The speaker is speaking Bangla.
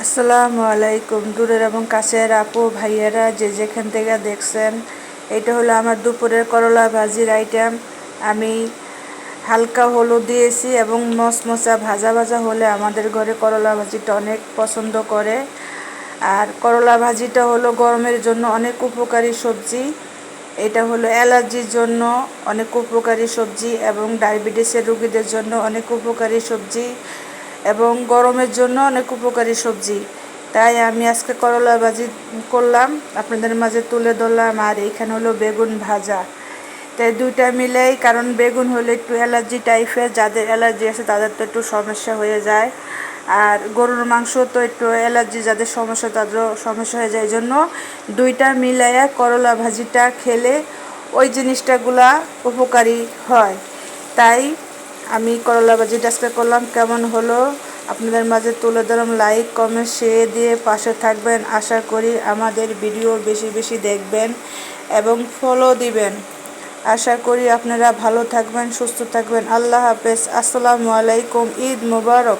আসসালামু আলাইকুম। দূরের এবং কাছের আপু ভাইয়েরা যে যেখান থেকে দেখছেন, এটা হলো আমার দুপুরের করলা ভাজির আইটেম। আমি হালকা হলুদ দিয়েছি এবং মশমশা ভাজা ভাজা হলে আমাদের ঘরে করলা ভাজিটা অনেক পছন্দ করে। আর করলা ভাজিটা হলো গরমের জন্য অনেক উপকারী সবজি। এটা হলো অ্যালার্জির জন্য অনেক উপকারী সবজি এবং ডায়াবেটিসের রোগীদের জন্য অনেক উপকারী সবজি এবং গরমের জন্য অনেক উপকারী সবজি। তাই আমি আজকে করলা ভাজি করলাম, আপনাদের মাঝে তুলে ধরলাম। আর এইখানে হলো বেগুন ভাজা। তাই দুইটা মিলেই, কারণ বেগুন হলে একটু অ্যালার্জি টাইপের, যাদের অ্যালার্জি আছে তাদের তো একটু সমস্যা হয়ে যায়। আর গরুর মাংস তো একটু অ্যালার্জি যাদের সমস্যা তাদেরও সমস্যা হয়ে যায়। এই জন্য দুইটা মিলাইয়া করলা ভাজিটা খেলে ওই জিনিসটাগুলা উপকারী হয়। তাই আমি করলা ভাজিটা আজকে করলাম। কেমন হলো আপনাদের মাঝে তুলে ধরলাম। লাইক কমেন্ট শেয়ার দিয়ে পাশে থাকবেন। আশা করি আমাদের ভিডিও বেশি বেশি দেখবেন এবং ফলো দিবেন। আশা করি আপনারা ভালো থাকবেন, সুস্থ থাকবেন। আল্লাহ হাফেজ। আসসালামু আলাইকুম। ঈদ মোবারক।